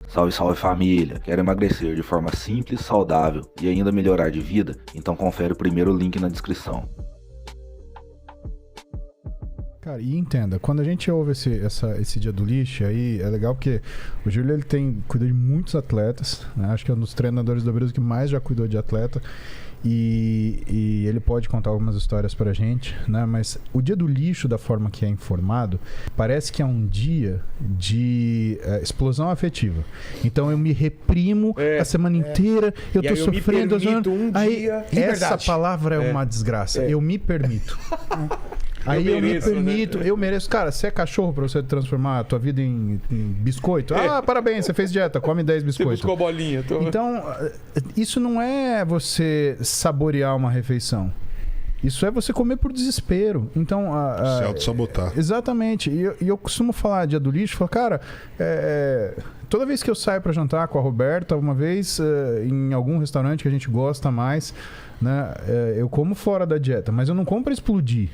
Salve, salve família! Quer emagrecer de forma simples, saudável e ainda melhorar de vida? Então confere o primeiro link na descrição. Cara, e entenda, quando a gente ouve esse dia do lixo, aí é legal porque o Júlio ele cuida de muitos atletas, né? Acho que é um dos treinadores do Brasil que mais já cuidou de atleta. E ele pode contar algumas histórias pra gente, né? Mas o dia do lixo, da forma que é informado, parece que é um dia de explosão afetiva. Então eu me reprimo a semana inteira, eu tô sofrendo. Essa palavra é uma desgraça. Eu me permito. Aí eu me permito, eu mereço. Cara, você é cachorro pra você transformar a tua vida em biscoito? Ah, parabéns, você fez dieta, come 10 biscoitos. Você buscou bolinha. Então, isso não é você saborear uma refeição. Isso é você comer por desespero. Então, se auto-sabotar. Exatamente. E eu costumo falar dia do lixo, falo, cara, toda vez que eu saio pra jantar com a Roberta, uma vez em algum restaurante que a gente gosta mais, né, eu como fora da dieta, mas eu não como pra explodir.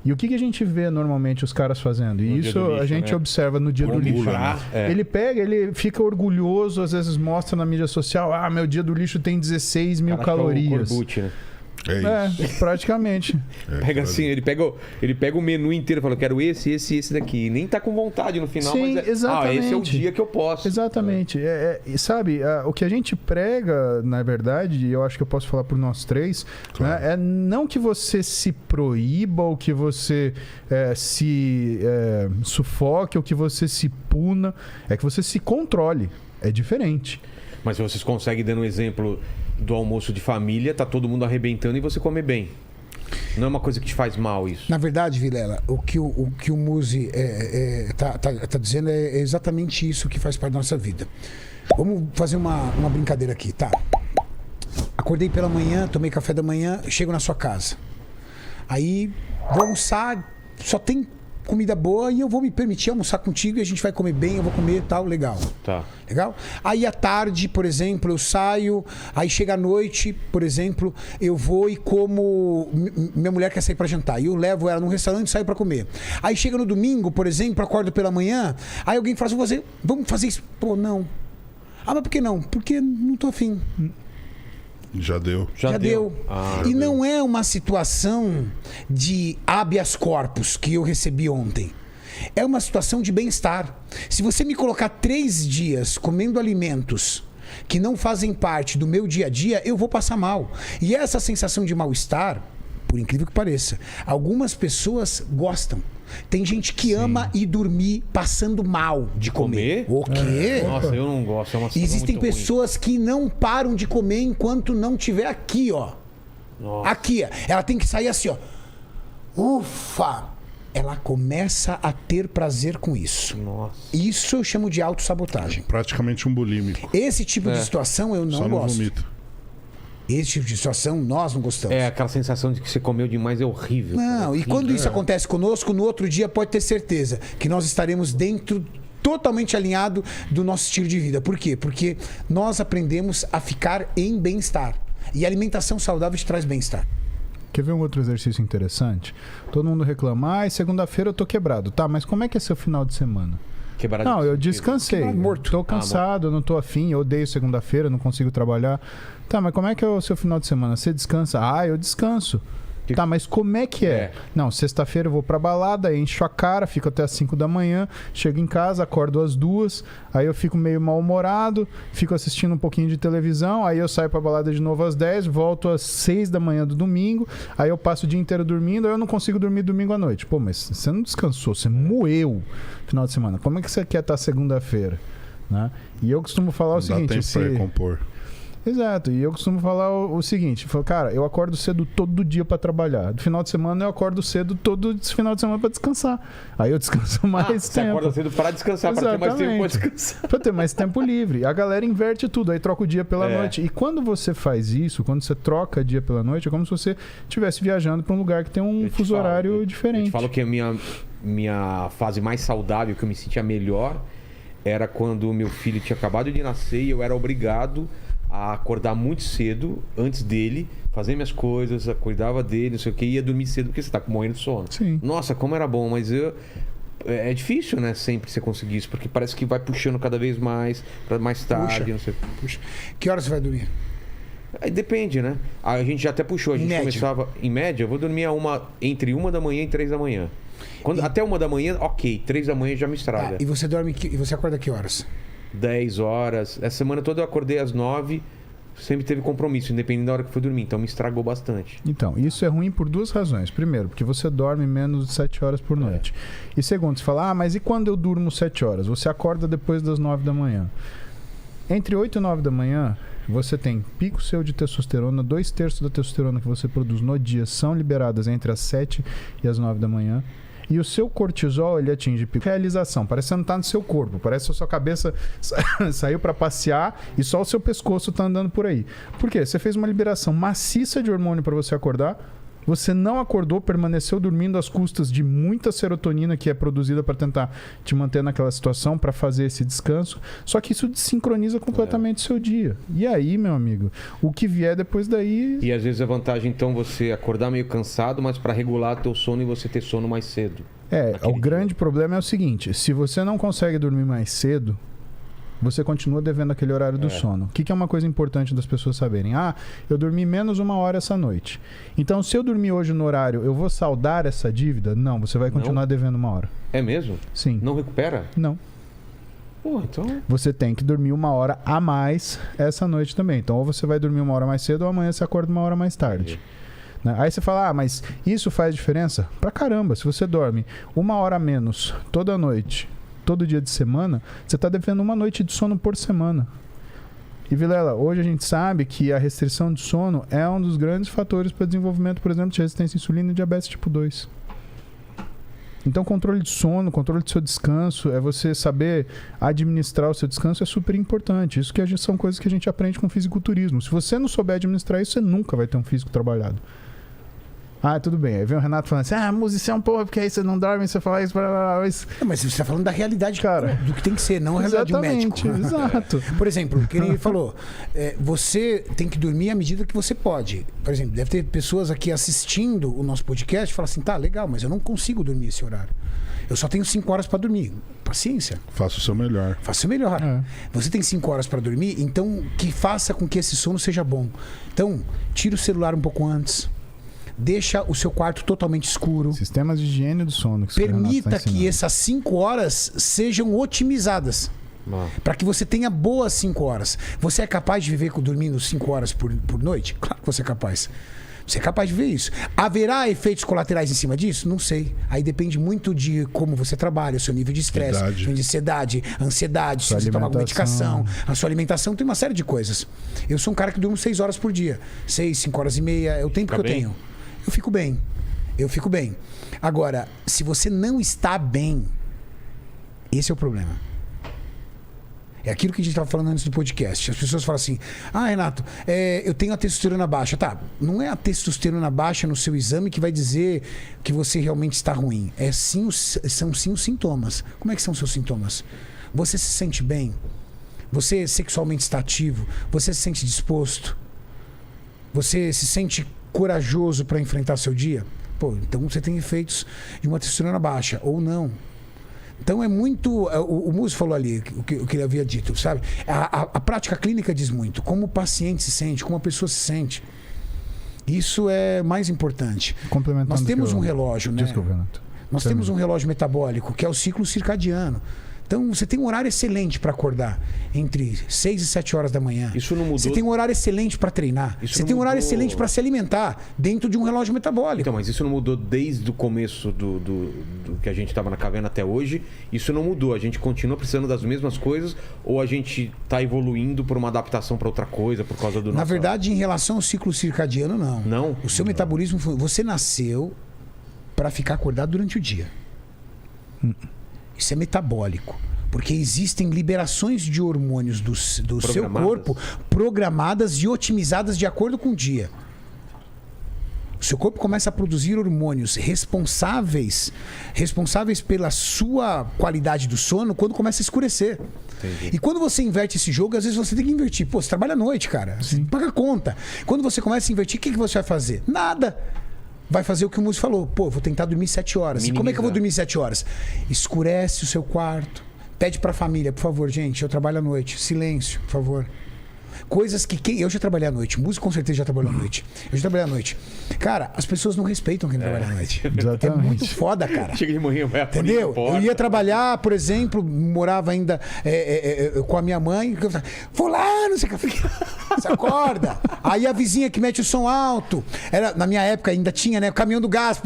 E o que a gente vê normalmente os caras fazendo? E isso lixo, a gente observa no dia do lixo. Ele pega, ele fica orgulhoso, às vezes mostra na mídia social, meu dia do lixo tem 16 mil calorias. É o Corbucci, né? Praticamente. Pega assim, ele pega o menu inteiro e fala, quero esse daqui. E nem tá com vontade no final, sim, mas exatamente. Esse é o dia que eu posso. Exatamente. Sabe, o que a gente prega, na verdade, e eu acho que eu posso falar por nós três, claro, né, é não que você se proíba, ou que você se sufoque, ou que você se puna, é que você se controle. É diferente. Mas vocês conseguem, dando um exemplo do almoço de família, tá todo mundo arrebentando e você come bem. Não é uma coisa que te faz mal isso. Na verdade, Vilela, o que o Muzi tá dizendo é exatamente isso que faz parte da nossa vida. Vamos fazer uma brincadeira aqui, tá? Acordei pela manhã, tomei café da manhã, chego na sua casa. Aí vou almoçar, só tem comida boa e eu vou me permitir almoçar contigo e a gente vai comer bem, eu vou comer tal, legal. Tá. Legal? Aí à tarde, por exemplo, eu saio, aí chega à noite, por exemplo, eu vou e como. Minha mulher quer sair pra jantar, e eu levo ela num restaurante e saio pra comer. Aí chega no domingo, por exemplo, acordo pela manhã, aí alguém fala assim, vamos fazer isso. Pô, não. Mas por que não? Porque não tô afim. Já deu. Já deu. E não é uma situação de habeas corpus que eu recebi ontem. É uma situação de bem-estar. Se você me colocar 3 dias comendo alimentos que não fazem parte do meu dia a dia, eu vou passar mal. E essa sensação de mal-estar, por incrível que pareça, algumas pessoas gostam. Tem gente que ama ir dormir passando mal de comer. O quê? Nossa, eu não gosto. É uma Existem pessoas que não param de comer enquanto não tiver aqui, ó. Nossa. Aqui, ó. Ela tem que sair assim, ó. Ufa! Ela começa a ter prazer com isso. Nossa. Isso eu chamo de autossabotagem. Praticamente um bulímico. Esse tipo de situação eu não Só gosto. Vomito. Esse tipo de situação nós não gostamos. Aquela sensação de que você comeu demais é horrível. Não, horrível. E quando isso acontece conosco, no outro dia pode ter certeza que nós estaremos dentro, totalmente alinhado do nosso estilo de vida. Por quê? Porque nós aprendemos a ficar em bem-estar. E a alimentação saudável te traz bem-estar. Quer ver um outro exercício interessante? Todo mundo reclama, segunda-feira eu tô quebrado. Tá, mas como é que é seu final de semana? Quebrado. Não, eu descansei. Morto. Tô cansado, não tô afim, eu odeio segunda-feira, não consigo trabalhar. Tá, mas como é que é o seu final de semana? Você descansa? Eu descanso. Tá, mas como é que é? Não, sexta-feira eu vou pra balada, encho a cara, fico até as 5 da manhã, chego em casa, acordo às 2, aí eu fico meio mal-humorado, fico assistindo um pouquinho de televisão, aí eu saio pra balada de novo às 10, volto às 6 da manhã do domingo, aí eu passo o dia inteiro dormindo, aí eu não consigo dormir domingo à noite. Pô, mas você não descansou, você moeu no final de semana. Como é que você quer estar segunda-feira? Né? E eu costumo falar o seguinte... Dá tempo pra recompor. Exato, e eu costumo falar o seguinte, cara, eu acordo cedo todo dia pra trabalhar. Do final de semana eu acordo cedo todo final de semana pra descansar. Aí eu descanso mais tempo. Você acorda cedo pra descansar, pra ter mais tempo pra descansar. Pra ter mais tempo livre. A galera inverte tudo, aí troca o dia pela noite. E quando você faz isso, quando você troca dia pela noite, é como se você estivesse viajando pra um lugar que tem um fuso horário diferente. Eu te falo que a minha fase mais saudável, que eu me sentia melhor, era quando o meu filho tinha acabado de nascer e eu era obrigado a acordar muito cedo, antes dele, fazer minhas coisas, cuidava dele, não sei o que, ia dormir cedo porque você tá morrendo de sono. Sim. Nossa, como era bom, mas é difícil, né? Sempre você conseguir isso, porque parece que vai puxando cada vez mais, pra mais tarde, não sei. Puxa. Que horas você vai dormir? Aí depende, né? A gente já até puxou, a gente começava... Em média, eu vou dormir entre 1 da manhã e 3 da manhã. Até 1 da manhã, ok. 3 da manhã já me estraga. E você dorme e você acorda que horas? 10 horas. Essa semana toda eu acordei às 9. Sempre teve compromisso, independente da hora que fui dormir. Então me estragou bastante. Então, isso é ruim por 2 razões. Primeiro, porque você dorme menos de 7 horas por noite. E segundo, você fala, mas e quando eu durmo 7 horas? Você acorda depois das 9 da manhã. Entre 8 e 9 da manhã, você tem pico seu de testosterona. 2/3 da testosterona que você produz no dia são liberadas entre as 7 e as 9 da manhã. E o seu cortisol, ele atinge pico. Realização, parece que você não tá no seu corpo. Parece que a sua cabeça saiu para passear e só o seu pescoço tá andando por aí. Por quê? Você fez uma liberação maciça de hormônio para você acordar. Você não acordou, permaneceu dormindo às custas de muita serotonina que é produzida para tentar te manter naquela situação, para fazer esse descanso. Só que isso desincroniza completamente o seu dia. E aí, meu amigo, o que vier depois daí... E às vezes a vantagem, então, você acordar meio cansado, mas para regular teu sono e você ter sono mais cedo. O grande problema é o seguinte, se você não consegue dormir mais cedo, você continua devendo aquele horário do sono. O que é uma coisa importante das pessoas saberem? Eu dormi menos 1 hora essa noite. Então, se eu dormir hoje no horário, eu vou saldar essa dívida? Não, você vai continuar devendo 1 hora. É mesmo? Sim. Não recupera? Não. Pô, então... Você tem que dormir 1 hora a mais essa noite também. Então, ou você vai dormir 1 hora mais cedo ou amanhã você acorda 1 hora mais tarde. Aí você fala, mas isso faz diferença? Pra caramba, se você dorme 1 hora a menos toda noite, todo dia de semana, você está devendo 1 noite de sono por semana. E Vilela, hoje a gente sabe que a restrição de sono é um dos grandes fatores para o desenvolvimento, por exemplo, de resistência à insulina e diabetes tipo 2. Então, controle de sono, controle do seu descanso, é você saber administrar o seu descanso, é super importante. Isso que são coisas que a gente aprende com fisiculturismo. Se você não souber administrar isso, você nunca vai ter um físico trabalhado. Tudo bem. Aí vem o Renato falando assim, musicão, porra, porque aí você não dorme, você fala isso, mas você está falando da realidade, cara, do que tem que ser, não a realidade do médico. Exato. Por exemplo, que ele falou, você tem que dormir à medida que você pode. Por exemplo, deve ter pessoas aqui assistindo o nosso podcast e falam assim, tá, legal, mas eu não consigo dormir esse horário. Eu só tenho 5 horas para dormir. Paciência. Faça o seu melhor. Faça o melhor. Você tem 5 horas para dormir, então que faça com que esse sono seja bom. Então, tira o celular um pouco antes. Deixa o seu quarto totalmente escuro. Sistemas de higiene do sono. Permita que essas 5 horas sejam otimizadas. Para que você tenha boas 5 horas. Você é capaz de viver dormindo 5 horas por noite? Claro que você é capaz. Você é capaz de ver isso. Haverá efeitos colaterais em cima disso? Não sei. Aí depende muito de como você trabalha, o seu nível de estresse, nível de ansiedade, se você toma alguma medicação, a sua alimentação, tem uma série de coisas. Eu sou um cara que durmo 6 horas por dia. 6, 5 horas e meia, é o tempo que eu tenho. Eu fico bem. Agora, se você não está bem, esse é o problema. É aquilo que a gente estava falando antes do podcast. As pessoas falam assim, Renato, eu tenho a testosterona baixa. Tá, não é a testosterona baixa no seu exame que vai dizer que você realmente está ruim. São sim os sintomas. Como é que são os seus sintomas? Você se sente bem? Você sexualmente está ativo? Você se sente disposto? Você se sente corajoso para enfrentar seu dia? Então você tem efeitos de uma testosterona baixa, ou não. Então é muito... O Musso falou ali o que ele havia dito, sabe? A prática clínica diz muito. Como o paciente se sente, como a pessoa se sente. Isso é mais importante. Nós temos um relógio, né? Desculpa, Renato. Nós temos um relógio metabólico, que é o ciclo circadiano. Então, você tem um horário excelente para acordar, entre 6 e 7 horas da manhã. Isso não mudou. Você tem um horário excelente para treinar. Você tem um horário excelente para se alimentar dentro de um relógio metabólico. Então, mas isso não mudou desde o começo do que a gente estava na caverna até hoje. Isso não mudou. A gente continua precisando das mesmas coisas ou a gente está evoluindo por uma adaptação para outra coisa por causa do nosso... Na verdade, em relação ao ciclo circadiano, não. Não? O seu metabolismo... Você nasceu para ficar acordado durante o dia. Isso é metabólico. Porque existem liberações de hormônios do seu corpo programadas e otimizadas de acordo com o dia. O seu corpo começa a produzir hormônios responsáveis pela sua qualidade do sono quando começa a escurecer. Entendi. E quando você inverte esse jogo, às vezes você tem que invertir. Você trabalha à noite, cara. Você paga a conta. Quando você começa a invertir, o que você vai fazer? Nada. vai fazer o que o Muzi falou. Pô, vou tentar dormir 7 horas. Minimizar. Como é que eu vou dormir 7 horas? Escurece o seu quarto. Pede pra família, por favor, gente, eu trabalho à noite. Silêncio, por favor. Coisas que eu já trabalhei à noite. Músico com certeza já trabalhou à noite. Eu já trabalhei à noite. Cara, as pessoas não respeitam quem trabalha à noite. É Exatamente. muito foda, cara. Chega de manhã, vai Entendeu? Eu ia trabalhar, por exemplo, morava ainda com a minha mãe. Fulano, você acorda. Aí a vizinha que mete o som alto. Na minha época ainda tinha, né? O caminhão do gás.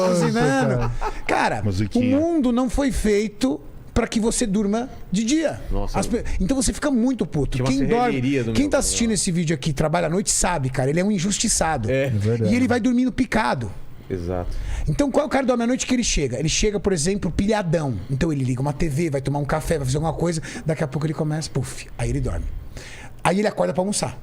Buzinando. Cara, Musiquinha. o mundo não foi feito pra que você durma de dia. Nossa. Então você fica muito puto. Tinha uma serralheria do Quem meu- tá assistindo esse vídeo aqui, trabalha à noite, sabe, cara. Ele é um injustiçado. verdade. E ele vai dormindo picado. Exato. Então, qual é o cara dorme à noite que ele chega? Ele chega, por exemplo, pilhadão. Então ele liga uma TV, vai tomar um café, vai fazer alguma coisa. Daqui a pouco ele começa, puf, aí ele dorme. Aí ele acorda pra almoçar.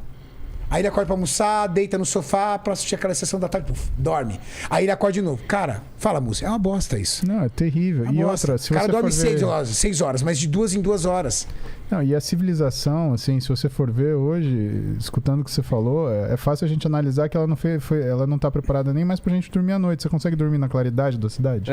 Aí ele acorda pra almoçar, deita no sofá pra assistir aquela sessão da tarde, puf, dorme. Aí ele acorda de novo. Cara, fala, música, é uma bosta isso. Não, é terrível. É E uma outra, bosta. se O cara você dorme for ver... 6 horas, mas de 2 em 2 horas. Não, e a civilização, assim, se você for ver hoje, escutando o que você falou, é fácil a gente analisar que ela não tá preparada nem mais pra gente dormir à noite. Você consegue dormir na claridade da cidade?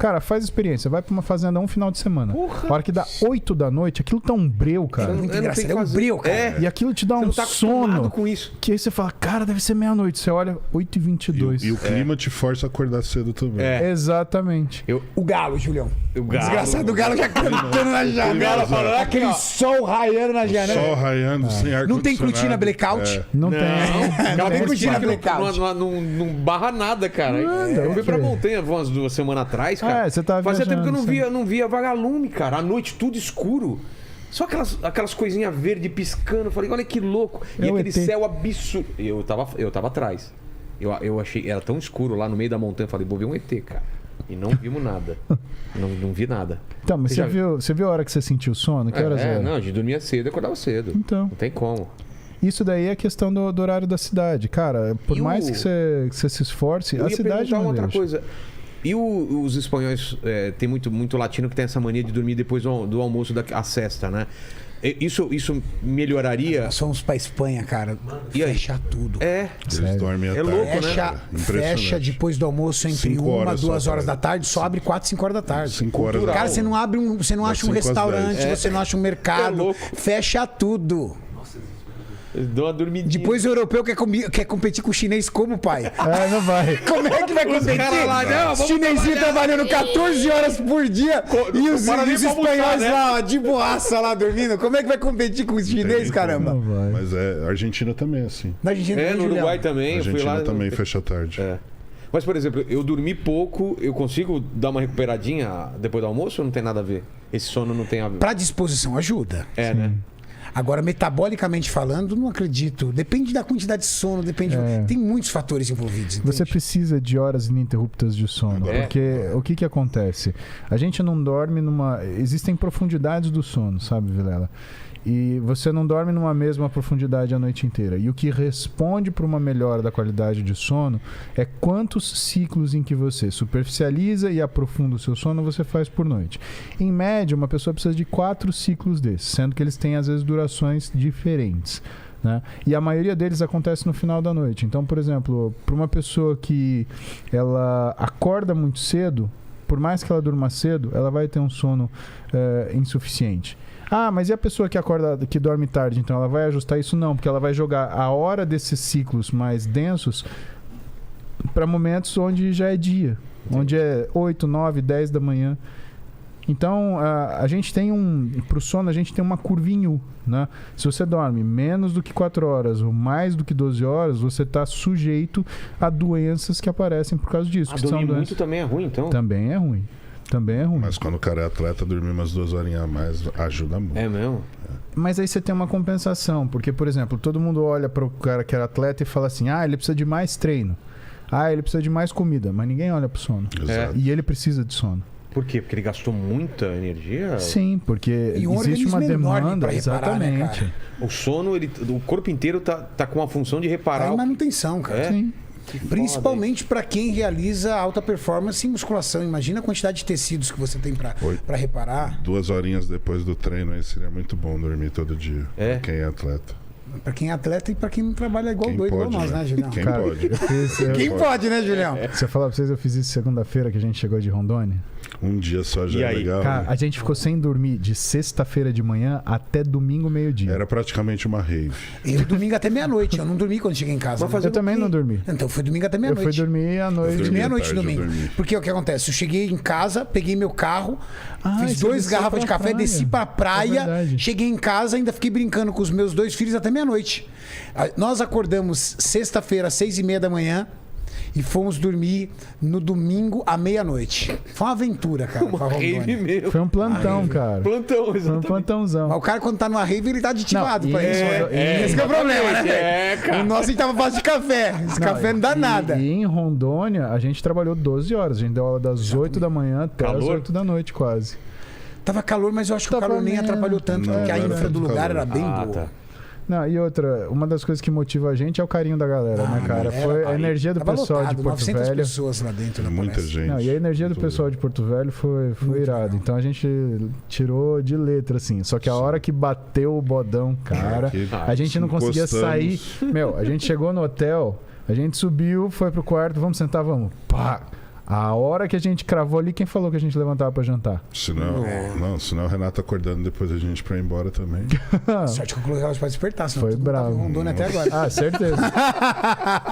Cara, faz experiência. Vai pra uma fazenda um final de semana. Porra. A hora que dá 8 da noite, aquilo tá um breu, cara. É muito Eu não engraçado. tenho É um que fazer. breu, cara. É. E aquilo te dá Você um não tá acostumado sono. com isso. Que aí você fala, cara, deve ser meia-noite. Você olha, 8h22. E o clima te força a acordar cedo também. É. Exatamente. O galo, Julião. O galo. Desgraçado, o galo já cantando na janela. falando aqui, Aquele ó. sol raiando na janela. Sol raiando, sem ar Não tem cortina blackout? Não, Não, tem. aquela tem cortina cortina que blackout. não barra nada, cara. Eu fui pra montanha umas 2 semanas atrás, cara. Você tava Fazia tempo que eu viajando, não via vagalume, cara. À noite tudo escuro. Só aquelas coisinhas verdes piscando. Eu falei, olha que louco. E É o aquele ET. céu absurdo. Eu tava atrás. Eu achei, era tão escuro lá no meio da montanha. Eu falei, vou ver um ET, cara. E não vimos nada. não vi nada. Então, mas Você você viu a hora que você sentiu sono? Que horas era? Não, a gente dormia cedo e acordava cedo. Então. Não tem como. Isso daí é questão do horário da cidade. Cara, por E mais o- que você se esforce, Eu a ia cidade perguntar não outra deixa. coisa. E os espanhóis, tem muito latino que tem essa mania de dormir depois do almoço a cesta, né? Isso melhoraria? Nós fomos pra Espanha, cara. E aí? Fecha tudo. Eles dormem à É tarde. louco, né? Fecha Impressionante. depois do almoço entre 5 1 horas e 2 só, horas cara. da tarde, só abre 4, 5 horas da tarde. 5 horas. Cultural. Cara, você não abre você não acha um 5 às restaurante, 10. você não acha um É mercado. louco. Fecha tudo. Eles dão uma dormidinha. Depois o europeu quer competir com o chinês como, pai? Não vai. Como é que vai competir? caras lá, não, Os vamos chinesinhos trabalhando 14 horas por dia e os para nem pra espanhóis almoçar, né? lá, ó, de boaça lá dormindo. Como é que vai competir com os chineses, caramba? Não vai. Mas a Argentina também é assim. Na Argentina, No Julião. Uruguai A também. Eu fui Argentina lá. também fecha à tarde. Mas, por exemplo, eu dormi pouco, eu consigo dar uma recuperadinha depois do almoço ou não tem nada a ver? Esse sono não tem a ver? Pra disposição ajuda. Né? Agora, metabolicamente falando, não acredito. Depende da quantidade de sono, depende. Tem muitos fatores envolvidos. Você entende? precisa de horas ininterruptas de sono. É. Porque o que acontece? A gente não dorme numa. Existem profundidades do sono, sabe, Vilela? E você não dorme numa mesma profundidade a noite inteira. E o que responde para uma melhora da qualidade de sono é quantos ciclos em que você superficializa e aprofunda o seu sono você faz por noite. Em média, uma pessoa precisa de 4 ciclos desses, sendo que eles têm, às vezes, durações diferentes. Né? E a maioria deles acontece no final da noite. Então, por exemplo, para uma pessoa que ela acorda muito cedo, por mais que ela durma cedo, ela vai ter um sono insuficiente. Mas e a pessoa que dorme tarde, então ela vai ajustar isso? Não, porque ela vai jogar a hora desses ciclos mais densos para momentos onde já é dia, onde é 8, 9, 10 da manhã. Então, a gente tem pro sono, a gente tem uma curvinha U, né? Se você dorme menos do que 4 horas ou mais do que 12 horas, você está sujeito a doenças que aparecem por causa disso. Que Dormir são muito também é ruim, então? Também é ruim. Também é ruim. Mas quando o cara é atleta, dormir umas 2 horinhas a mais ajuda muito. É mesmo? Mas aí você tem uma compensação, porque, por exemplo, todo mundo olha para o cara que era atleta e fala assim, ele precisa de mais treino. Ele precisa de mais comida, mas ninguém olha pro sono. Exato. E ele precisa de sono. Por quê? Porque ele gastou muita energia? Sim, porque E um existe uma organismo enorme demanda. pra reparar, né, Exatamente. cara? O sono, o corpo inteiro tá com a função de Tá reparar. em manutenção, cara. É? Sim. Que foda Principalmente para quem realiza alta performance em musculação. Imagina a quantidade de tecidos que você tem para reparar. 2 horinhas depois do treino aí seria muito bom dormir todo dia. É? Pra quem é atleta. Pra quem é atleta e pra quem não trabalha igual Quem doido, pode, igual nós, né, Julião? Quem Cara, pode? Quem pode, né, Julião? Se eu falar pra vocês, eu fiz isso segunda-feira que a gente chegou de Rondônia. Um dia só já E é aí? legal. Cara, né? a gente ficou sem dormir de sexta-feira de manhã até domingo meio-dia. Era praticamente uma rave. Eu domingo até meia-noite. Eu não dormi quando cheguei em casa. Mas né? fazer Eu também não dormi. Então foi domingo até Eu fui meia-noite. dormir à Eu noite. dormi. Meia-noite tarde, eu domingo. dormi. Porque o que acontece? Eu cheguei em casa, peguei meu carro, fiz você 2 desceu garrafas de pra café, praia. desci pra É praia, verdade. cheguei em casa, ainda fiquei brincando com os meus 2 filhos até meia-noite. Nós acordamos sexta-feira às 6:30 da manhã e fomos dormir no domingo à meia-noite. Foi uma aventura, cara. pra Rave Rondônia. mesmo. Foi um plantão, cara. Plantão, Foi um exatamente. plantãozão. Mas o cara, quando tá numa rave, ele tá aditivado Não, pra e- isso. é, Esse que é o problema, né? É, cara. O nosso a gente tava fazendo de café. Esse café não dá nada. E em Rondônia, a gente trabalhou 12 horas. A gente deu aula das 8 da manhã até as Calor? 8 da noite, quase. Tava calor, mas eu acho que o Tava calor nem menos. atrapalhou tanto, Não, porque a não era infra do tanto lugar calor. era bem Ah, boa. tá. Não, e outra, uma das coisas que motiva a gente é o carinho da galera, né, cara? era, Foi a aí energia do Tava pessoal lotado, de Porto 900 Velho. pessoas lá dentro da Muita palestra. gente. Não, e a energia do Muito pessoal de Porto Velho foi irado. Então a gente tirou de letra, assim. Só que a hora que bateu o bodão, cara, Que a gente não conseguia sair. encostamos. Meu, a gente chegou no hotel, a gente subiu, foi pro quarto, vamos sentar, vamos. Pá! A hora que a gente cravou ali, quem falou que a gente levantava pra jantar? Senão o Renato acordando depois a gente pra ir embora também. Sorte que eu coloquei elas pra despertar, senão Foi todo mundo tava bravo. Rondônia até agora. Ah, certeza.